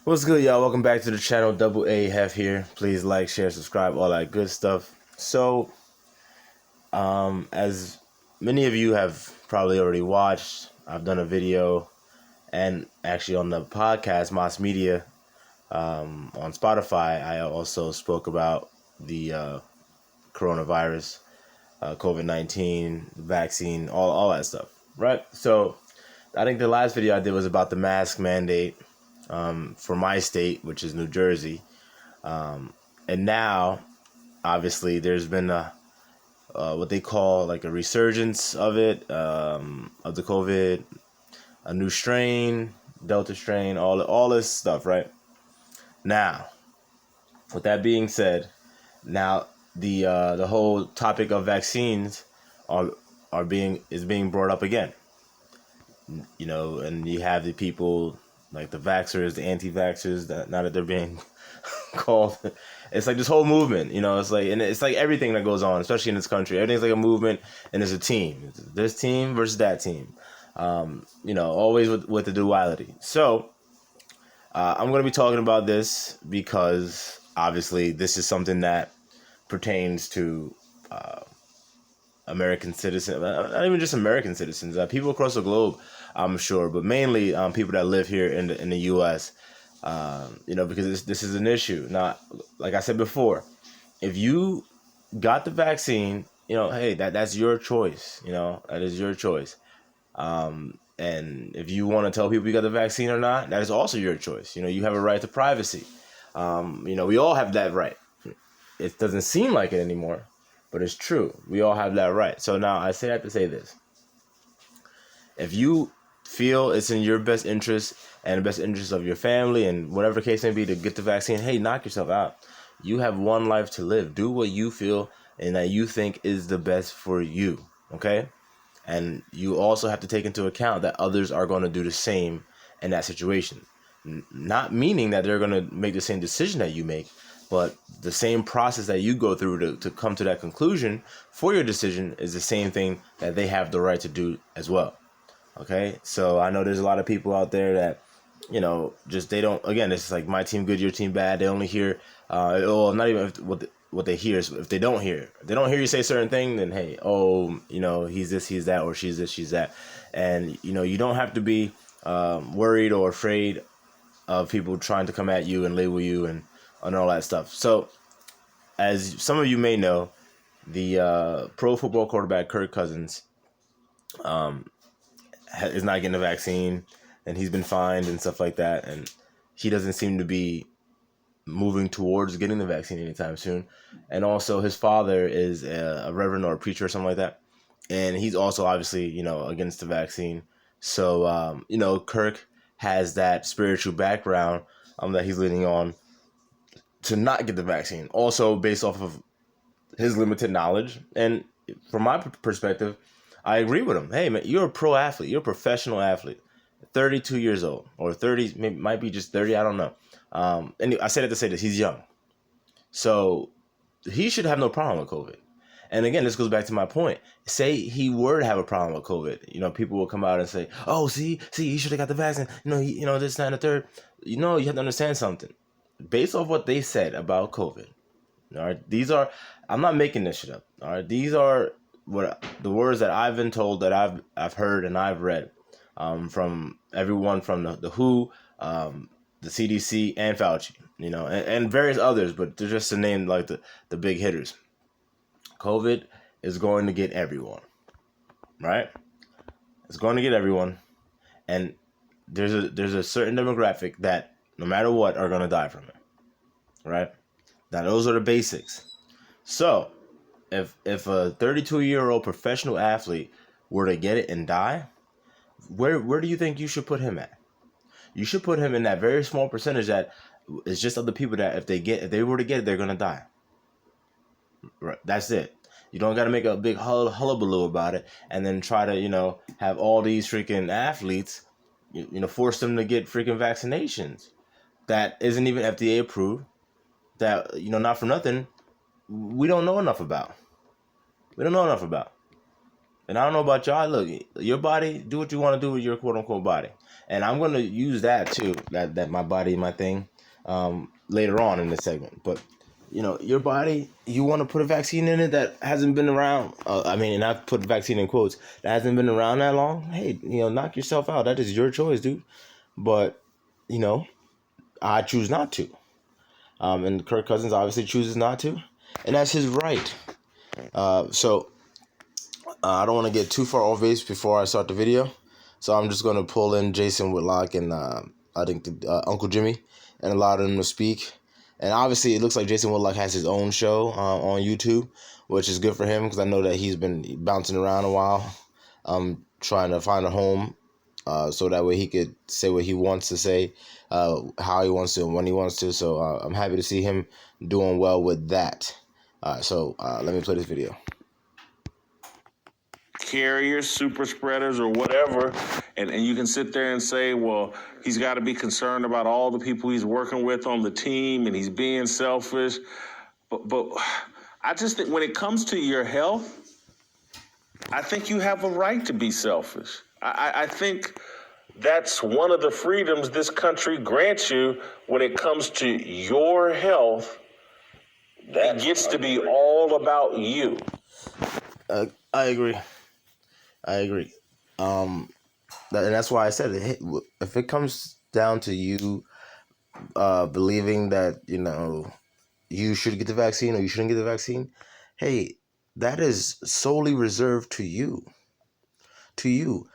What's good, y'all? Welcome back to the channel. Double A Hef here. Please like, share, subscribe, all that good stuff. As many of you have probably already watched, I've done a video and actually on the podcast, Mass Media, on Spotify, I also spoke about the coronavirus, COVID-19, vaccine, all that stuff, right? So I think the last video I did was about the mask mandate for my state, which is New Jersey. And now, obviously, there's been what they call like a resurgence of it, of the COVID, a new strain, Delta strain, all this stuff, right? Now, with that being said, now the whole topic of vaccines is being brought up again. You know, and you have the people like the vaxxers, the anti-vaxxers, that now that they're being called, it's like this whole movement. You know, it's like everything that goes on, especially in this country. Everything's like a movement, and there's a team. It's this team versus that team. You know, always with the duality. So I'm going to be talking about this because obviously this is something that pertains to American citizens, not even just American citizens, people across the globe, I'm sure, but mainly people that live here in the U.S. You know, because this is an issue. Now, like I said before, if you got the vaccine, you know, hey, that's your choice. You know, that is your choice. And if you want to tell people you got the vaccine or not, that is also your choice. You know, you have a right to privacy. You know, we all have that right. It doesn't seem like it anymore, but it's true. We all have that right. So now I say that to say this. If you feel it's in your best interest and the best interest of your family and whatever the case may be to get the vaccine, hey, knock yourself out. You have one life to live. Do what you feel and that you think is the best for you, okay? And you also have to take into account that others are going to do the same in that situation. Not meaning that they're going to make the same decision that you make, but the same process that you go through to come to that conclusion for your decision is the same thing that they have the right to do as well. Okay, so I know there's a lot of people out there that, you know, just they don't. Again, it's like my team good, your team bad. They only hear, not even what they hear. If they don't hear you say certain thing, then hey, oh, you know, he's this, he's that, or she's this, she's that, and you know, you don't have to be worried or afraid of people trying to come at you and label you and all that stuff. So, as some of you may know, the pro football quarterback Kirk Cousins is not getting the vaccine, and he's been fined and stuff like that, and he doesn't seem to be moving towards getting the vaccine anytime soon. And also, his father is a reverend or a preacher or something like that, and he's also obviously, you know, against the vaccine. So, you know, Kirk has that spiritual background that he's leaning on to not get the vaccine. Also, based off of his limited knowledge, and from my perspective, I agree with him. Hey, man, you're a pro athlete. You're a professional athlete. 32 years old, or 30, maybe might be just 30. I don't know. And I said it to say this. He's young, so he should have no problem with COVID. And again, this goes back to my point. Say he were to have a problem with COVID, you know, people will come out and say, "Oh, see, he should have got the vaccine." You know, this, that, and the third. You know, you have to understand something. Based off what they said about COVID, all right, I'm not making this shit up. All right, these are what the words that I've been told, that I've heard and I've read from everyone from the WHO, the CDC, and Fauci, you know, and various others, but they're just to name like the big hitters. COVID is going to get everyone, right? It's going to get everyone, and there's a certain demographic that no matter what are going to die from it, right? Now those are the basics. So if a 32-year-old professional athlete were to get it and die, where do you think you should put him at? You should put him in that very small percentage that is just other people that if they were to get it, they're gonna die. Right, that's it. You don't got to make a big hullabaloo about it, and then try to, you know, have all these freaking athletes, you know, force them to get freaking vaccinations that isn't even FDA approved. That, you know, not for nothing, we don't know enough about. We don't know enough about. And I don't know about y'all. Look, your body, do what you want to do with your quote unquote body. And I'm gonna use that too. That my body, my thing, later on in this segment. But your body, you want to put a vaccine in it that hasn't been around. I mean, and I put vaccine in quotes, that hasn't been around that long. Hey, knock yourself out. That is your choice, dude. But I choose not to. And Kirk Cousins obviously chooses not to, and that's his right. So I don't want to get too far off base before I start the video. So I'm just going to pull in Jason Whitlock and I think Uncle Jimmy and allow them to speak. And obviously it looks like Jason Whitlock has his own show on YouTube, which is good for him because I know that he's been bouncing around a while, trying to find a home, so that way he could say what he wants to say, how he wants to, and when he wants to. So I'm happy to see him doing well with that. So let me play this video. Carriers, super spreaders, or whatever, and you can sit there and say, well, he's got to be concerned about all the people he's working with on the team, and he's being selfish. But I just think when it comes to your health, I think you have a right to be selfish. I think that's one of the freedoms this country grants you when it comes to your health. That gets to be all about you. I agree. And that's why I said it. If it comes down to you believing that you should get the vaccine or you shouldn't get the vaccine, hey, that is solely reserved to you.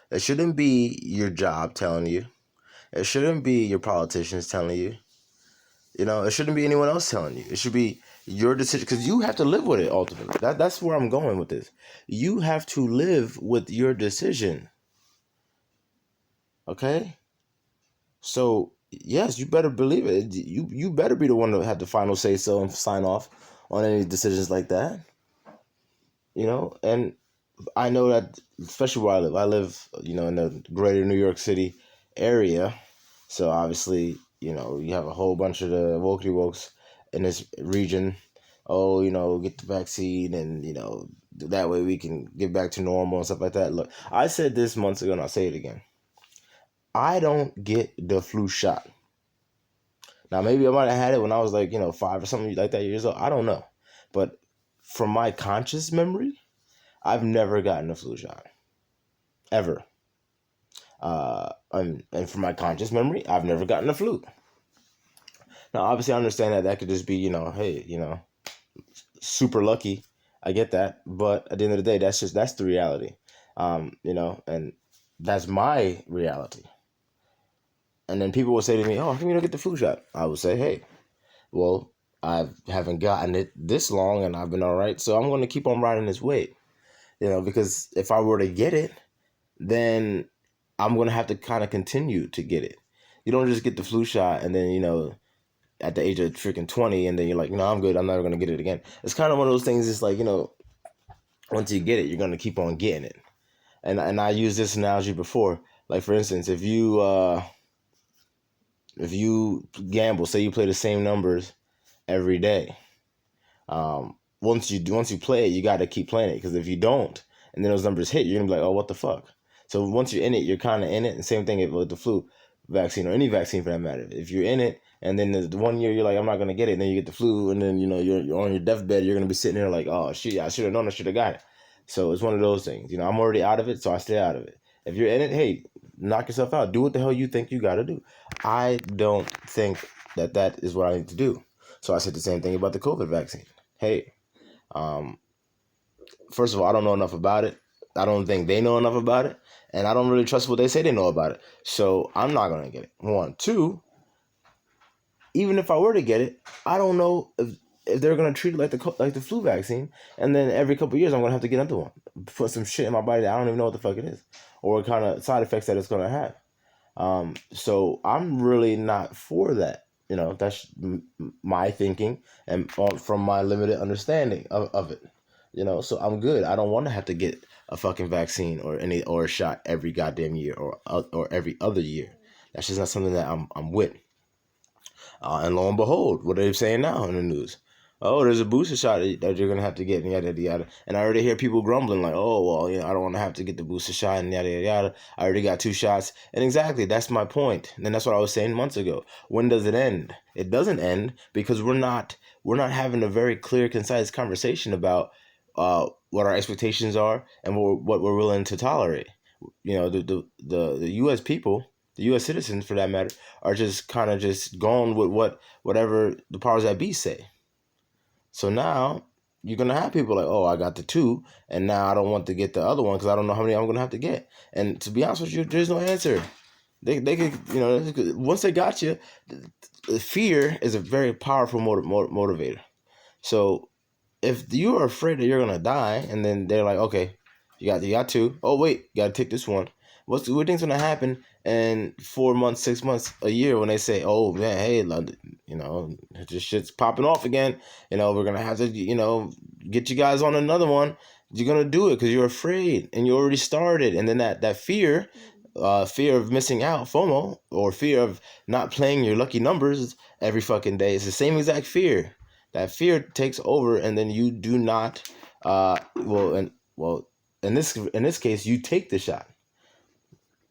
It shouldn't be your job telling you. It shouldn't be your politicians telling you. It shouldn't be anyone else telling you. It should be your decision, because you have to live with it ultimately. That's where I'm going with this. You have to live with your decision. Okay? So, yes, you better believe it. You better be the one to have the final say so and sign off on any decisions like that. And I know that, especially where I live, in the greater New York City area. So obviously, you have a whole bunch of the wokey wokes in this region. Oh, get the vaccine and, that way we can get back to normal and stuff like that. Look, I said this months ago and I'll say it again. I don't get the flu shot. Now, maybe I might have had it when I was 5 or something like that years old. I don't know. But from my conscious memory, I've never gotten a flu shot. Ever. And from my conscious memory, I've never gotten a flu. Now, obviously, I understand that could just be, hey, super lucky. I get that. But at the end of the day, that's the reality. And that's my reality. And then people will say to me, oh, how come you don't get the flu shot? I would say, hey, well, I haven't gotten it this long and I've been all right. So I'm going to keep on riding this wave. Because if I were to get it, then I'm going to have to kind of continue to get it. You don't just get the flu shot and then, at the age of freaking 20 and then you're like, I'm good. I'm never going to get it again. It's kind of one of those things. It's like, once you get it, you're going to keep on getting it. And I used this analogy before. Like, for instance, if you gamble, say you play the same numbers every day, once you play it, you got to keep playing it, because if you don't and then those numbers hit, you're gonna be like, oh, what the fuck. So once you're in it, you're kind of in it. And same thing with the flu vaccine or any vaccine for that matter. If you're in it and then the 1 year you're like, I'm not gonna get it, and then you get the flu and then you're on your deathbed, you're gonna be sitting there like, oh shit, I should have known, I should have got it. So it's one of those things. I'm already out of it, so I stay out of it. If you're in it, hey, knock yourself out. Do what the hell you think you got to do. I don't think that is what I need to do. So I said the same thing about the COVID vaccine. Hey, first of all, I don't know enough about it. I don't think they know enough about it. And I don't really trust what they say they know about it. So I'm not going to get it. 1, 2, even if I were to get it, I don't know if they're going to treat it like the flu vaccine. And then every couple of years, I'm going to have to get another one. Put some shit in my body that I don't even know what the fuck it is, or what kind of side effects that it's going to have. So I'm really not for that. That's my thinking and from my limited understanding of it. So I'm good. I don't want to have to get a fucking vaccine or a shot every goddamn year or every other year. That's just not something that I'm with. And lo and behold, what are they saying now in the news? Oh, there's a booster shot that you're gonna have to get, and yada yada yada. And I already hear people grumbling like, "Oh, well, I don't want to have to get the booster shot, and yada yada yada. I already got 2 shots." And exactly, that's my point. And that's what I was saying months ago. When does it end? It doesn't end because we're not having a very clear, concise conversation about what our expectations are and what we're willing to tolerate. The U.S. people, the U.S. citizens, for that matter, are just kind of just going with whatever the powers that be say. So now you're gonna have people like, oh, I got the 2, and now I don't want to get the other one because I don't know how many I'm gonna have to get. And to be honest with you, there's no answer. They could, once they got you, fear is a very powerful motivator. So if you are afraid that you're gonna die, and then they're like, okay, you got 2. Oh wait, you gotta take this one. What do you think's gonna happen in 4 months, 6 months, a year when they say, oh man, hey, this shit's popping off again. We're gonna have to, get you guys on another one. You're gonna do it because you're afraid and you already started, and then that fear. Fear of missing out, FOMO, or fear of not playing your lucky numbers every fucking day. It's the same exact fear. That fear takes over, and then you do not. In this case, you take the shot.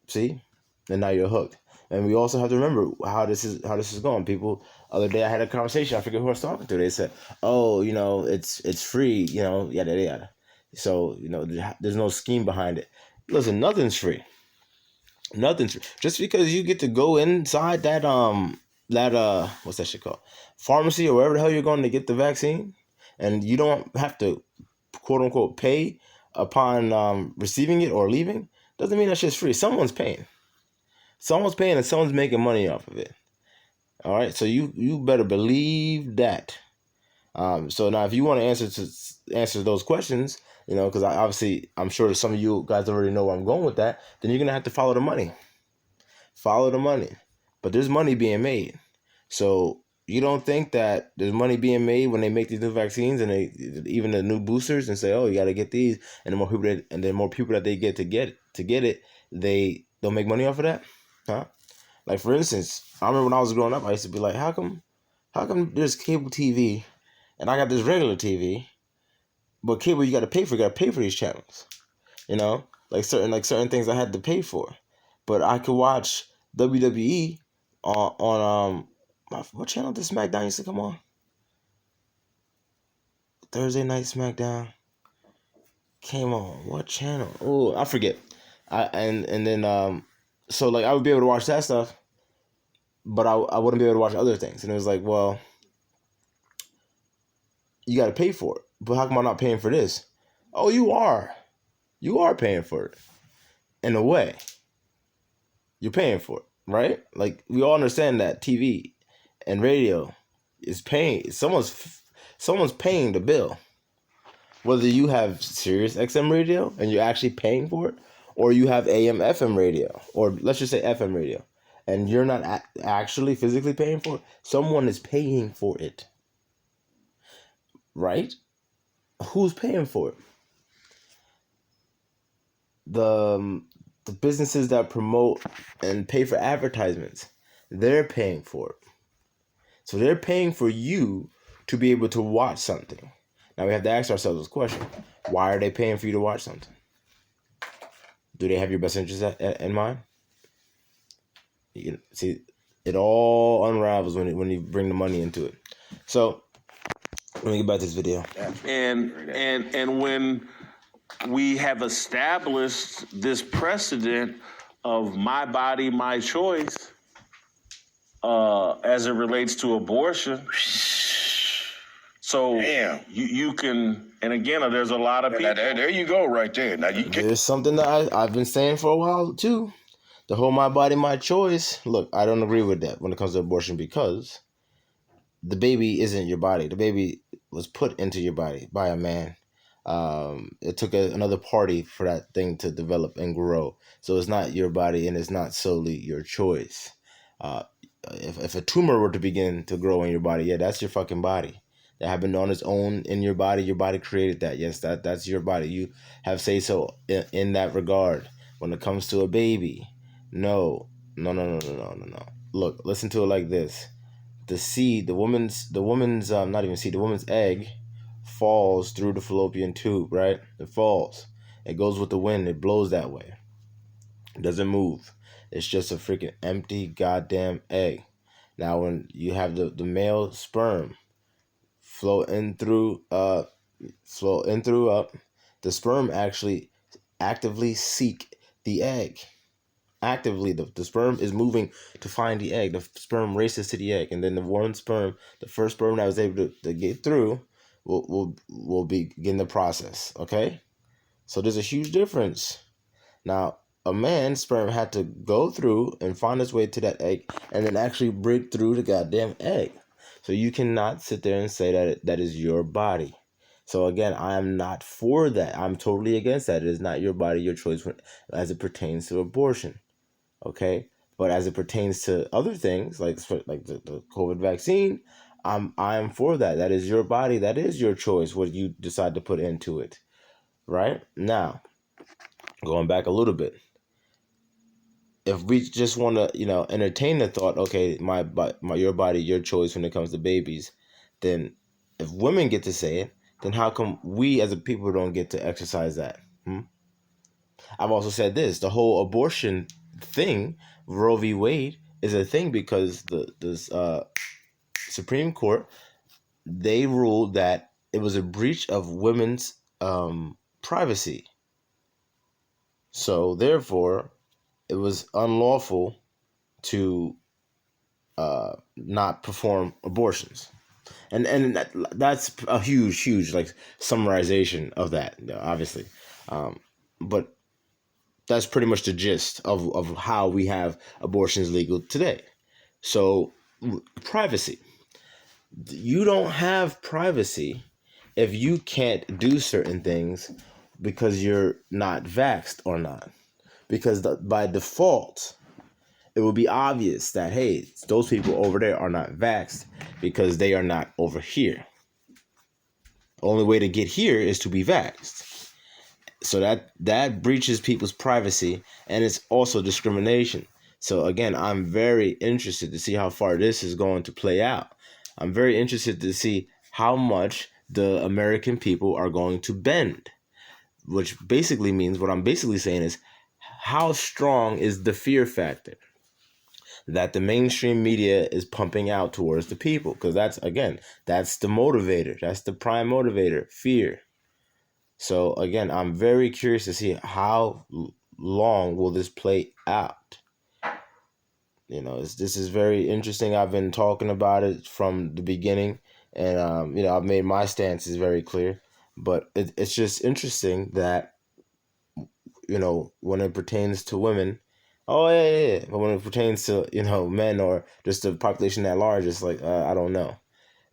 See, and now you're hooked. And we also have to remember how this is going. People, other day I had a conversation. I forget who I was talking to. They said, "Oh, it's free. Yada yada yada." So there's no scheme behind it. Listen, nothing's free. Nothing's free. Just because you get to go inside that what's that shit called, pharmacy or wherever the hell you're going to get the vaccine, and you don't have to quote unquote pay upon receiving it or leaving, doesn't mean that shit's free. Someone's paying. Someone's paying and someone's making money off of it. All right, so you better believe that. So now, if you want to answer those questions, because I'm sure some of you guys already know where I'm going with that. Then you're gonna have to follow the money. Follow the money, but there's money being made. So you don't think that there's money being made when they make these new vaccines and even the new boosters and say, oh, you got to get these, and the more people that they get to get it, they don't make money off of that, huh? Like, for instance, I remember when I was growing up, I used to be like, how come there's cable TV and I got this regular TV, but cable you got to pay for. You got to pay for these channels, like certain things I had to pay for, but I could watch WWE on what channel did SmackDown used to come on? Thursday Night SmackDown came on. What channel? Oh, I forget. So like I would be able to watch that stuff, but I wouldn't be able to watch other things. And it was like, well, you got to pay for it. But how come I'm not paying for this? Oh, you are. You are paying for it. In a way, you're paying for it, right? Like, we all understand that TV and radio is paying. Someone's paying the bill. Whether you have Sirius XM radio and you're actually paying for it, or you have AM FM radio, or let's just say FM radio, and you're not actually physically paying for it, someone is paying for it. Right? Who's paying for it? The businesses that promote and pay for advertisements, they're paying for it. So they're paying for you to be able to watch something. Now we have to ask ourselves this question: why are they paying for you to watch something? Do they have your best interest in mind? See, it all unravels when you bring the money into it. So let me get back to this video. And when we have established this precedent of my body, my choice, as it relates to abortion. So you can, and again, there's a lot of people. There you go, right there. Now there's something that I've been saying for a while too. The whole my body, my choice. Look, I don't agree with that when it comes to abortion, because the baby isn't your body. The baby was put into your body by a man. It took another party for that thing to develop and grow. So it's not your body, and it's not solely your choice. If a tumor were to begin to grow in your body, yeah, that's your fucking body. That happened on its own in your body. Your body created that. Yes, that's your body. You have say so in that regard. When it comes to a baby, no. Look, listen to it like this. the seed, the woman's not even seed, the woman's egg falls through the fallopian tube, right? It falls. It goes with the wind. It blows that way. It doesn't move. It's just a freaking empty goddamn egg. Now, when you have the male sperm flow in through the sperm actually actively seek the egg. Actively, the sperm is moving to find the egg. The sperm races to the egg, and then the first sperm that was able to get through, will begin the process. Okay, so there's a huge difference. Now, a man's sperm had to go through and find its way to that egg, and then actually break through the goddamn egg. So you cannot sit there and say that is your body. So again, I am not for that. I'm totally against that. It is not your body, your choice as it pertains to abortion. Okay, but as it pertains to other things like the COVID vaccine, I am for that. That is your body. That is your choice. What you decide to put into it. Right now, going back a little bit, if we just want to entertain the thought, okay, your body, your choice when it comes to babies, then if women get to say it, then how come we as a people don't get to exercise that? I've also said this: the whole abortion thing, Roe v. Wade, is a thing because the Supreme Court, they ruled that it was a breach of women's privacy. So therefore, it was unlawful to not perform abortions, and that's a huge like summarization of that, obviously, but that's pretty much the gist of how we have abortions legal today. So, privacy. You don't have privacy if you can't do certain things because you're not vaxxed or not. Because by default, it will be obvious that, hey, those people over there are not vaxxed because they are not over here. The only way to get here is to be vaxxed. So that breaches people's privacy, and it's also discrimination. So again, I'm very interested to see how far this is going to play out. I'm very interested to see how much the American people are going to bend, which basically means, what I'm basically saying is, how strong is the fear factor that the mainstream media is pumping out towards the people? Because that's the motivator. That's the prime motivator, fear. So again, I'm very curious to see how long will this play out. This is very interesting. I've been talking about it from the beginning, and I've made my stance is very clear. But it's just interesting that when it pertains to women, oh yeah. But when it pertains to men or just the population at large, it's like I don't know.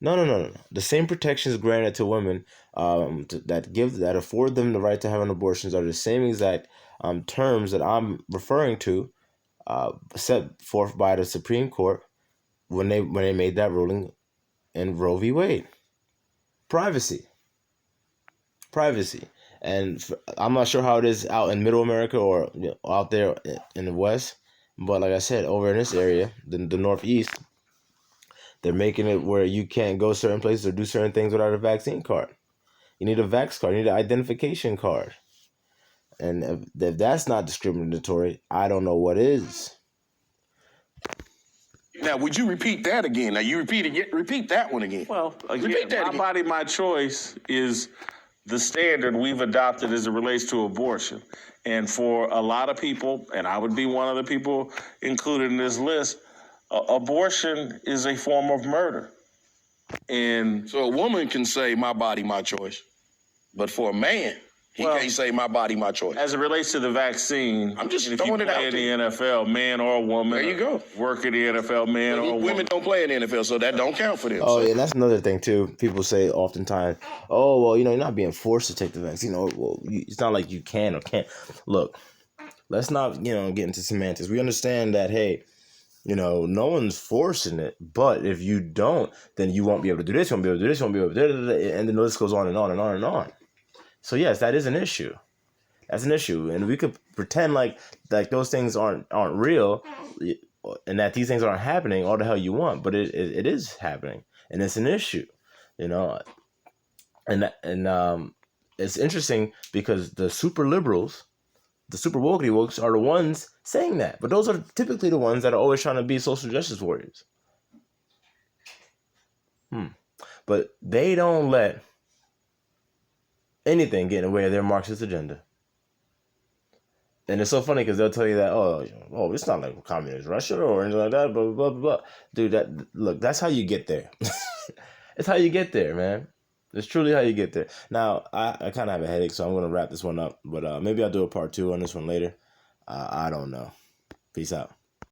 No. The same protections granted to women that afford them the right to have an abortion are the same exact terms that I'm referring to, set forth by the Supreme Court when they made that ruling in Roe v. Wade. Privacy. And I'm not sure how it is out in Middle America or out there in the West, but like I said, over in this area, the Northeast, they're making it where you can't go certain places or do certain things without a vaccine card. You need a vax card. You need an identification card. And if that's not discriminatory, I don't know what is. Now, would you repeat that again? Now, you repeat that one again. Well, again, Repeat that my again. body, my choice is the standard we've adopted as it relates to abortion. And for a lot of people, and I would be one of the people included in this list, abortion is a form of murder. And So a woman can say, my body, my choice. But for a man, he can't say, my body, my choice. as it relates to the vaccine, I'm just and if you throwing it play out in the NFL, man or woman, There you go. work in the NFL, man or woman. Women don't play in the NFL, so that don't count for them. Oh, So- yeah, that's another thing, too. People say oftentimes, oh, well, you're not being forced to take the vaccine. It's not like you can or can't. Look, let's not, get into semantics. We understand that, hey, no one's forcing it, but if you don't, then you won't be able to do this, you won't be able to do this, you won't be able to do this, and then the list goes on and on and on and on. So yes, that is an issue. That's an issue, and we could pretend like those things aren't real. and that these things aren't happening, all the hell you want, but it is happening, and it's an issue, you know. And it's interesting because the super liberals, the super wokes are the ones saying that, but those are typically the ones that are always trying to be social justice warriors. But they don't let anything get in the way of their Marxist agenda. And it's so funny because they'll tell you that, oh, it's not like communist Russia or anything like that, blah, blah, blah, blah. Dude, look, that's how you get there. It's how you get there, man. It's truly how you get there. Now, I kind of have a headache, so I'm going to wrap this one up. But maybe I'll do a part 2 on this one later. I don't know. Peace out.